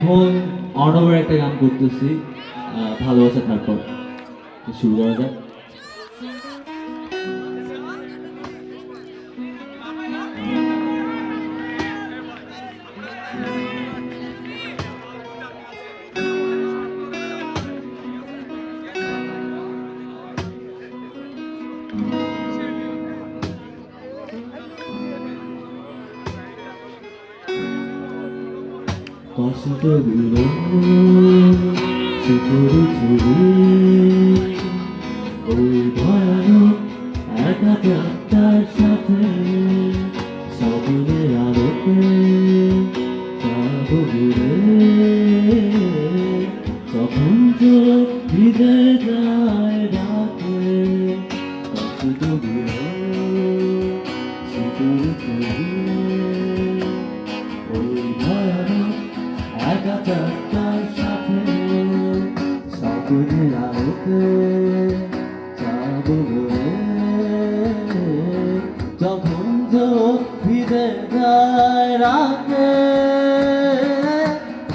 এখন অর্ণবের একটা গান করতেছি, ভালোবাসা তারপর শুরু করা যাক। কষ্টগুলো শুধু ওই ভয়ানক একা যাত্রার সাথে স্বপ্নের আলোকে যাবো ঘুরে, তখন চোখ ভিজে যায় রাতে। কষ্টগুলো শুধু ওই ভয়ানক একা যাত্রার সাথে স্বপ্নের আলোকে যাবো ঘুরে, যখন চোখ ভিজে যায় রাতে।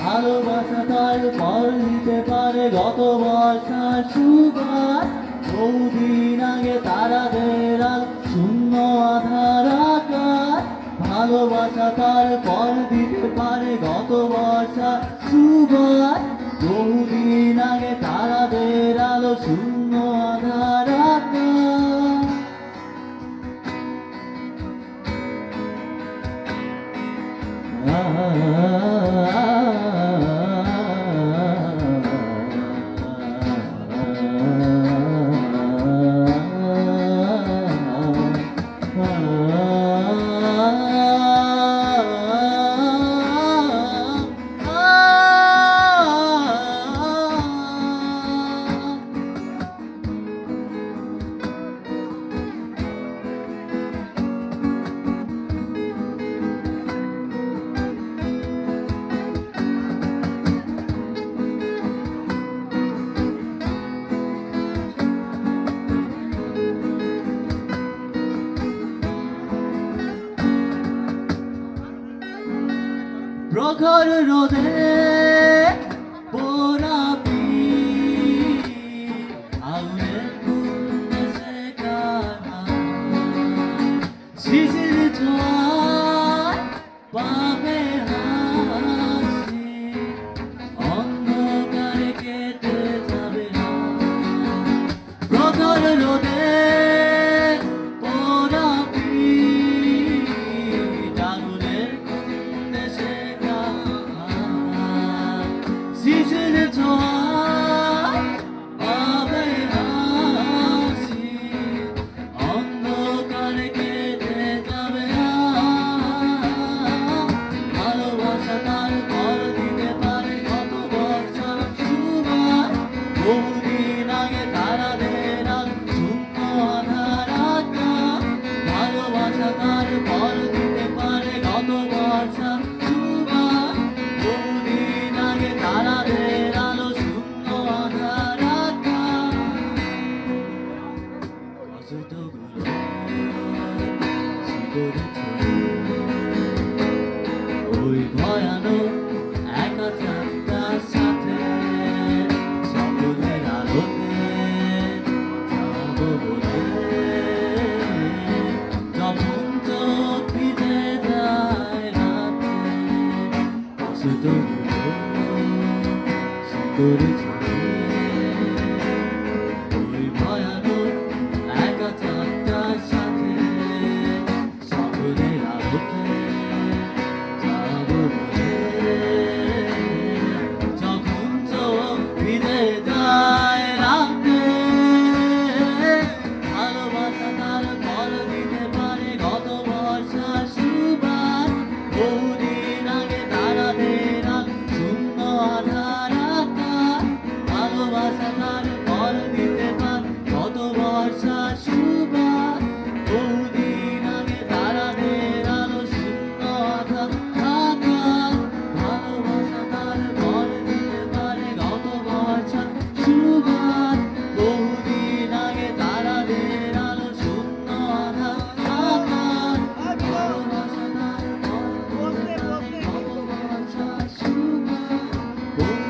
ভালোবাসা তার ফল দিতে পারে গত বর্ষার সুবাস, বহুদিন আগে তারাদের আল শূন্য আধার আকাশ। ভালোবাসা তার ফল দিতে পারে গত বর্ষার সুবাস, বহুদিন আগে তারাদের আলো শূন্য আধার আকাশ। প্রখর রোদে পোড়া পিঠ, আগুনের কুণ্ডে সেকা হাত, শিশির ছোঁয়ায় পাবে হাসি, অন্ধকারে কেটে যাবে রাত। প্রখর রোদে পোড়া পিঠ, আগুনের কুণ্ডে সেকা হাত, শিশির ছোঁয়ায় পাবে হাসি, অন্ধকারে কেটে যাবে রাত। ভালোবাসা তার ফল দিতে পারে কত বছর সুবাস, বহুদিন আগে তারাদের আল শূন্য আধার আকাশ। ভালোবাসা তার ফল দিতে পারে গত বর্ষার সুবাস, বহুদিন আগে তারাদের আলো শূন্য আধার আকাশ। কষ্টগুলো শিকড়ে ওই ভয়ানক একা যাত্রার সাথে স্বপ্নের আলোকে যাবো বলে, যখন চোখ ভিজে যায় রাতে। কষ্টগুলো শিকড়ে ওই ভয়ানক একা যাত্রার সাথে স্বপ্নের আলোকে যাবো বলে, যখন চোখ ভিজে যায় রাতে। ভালোবাসা তার ফল দিতে পারে গত বর্ষার সুবাস, বহুদিন আগে তারাদের আল শূন্য আধার আকাশ। বন্ধু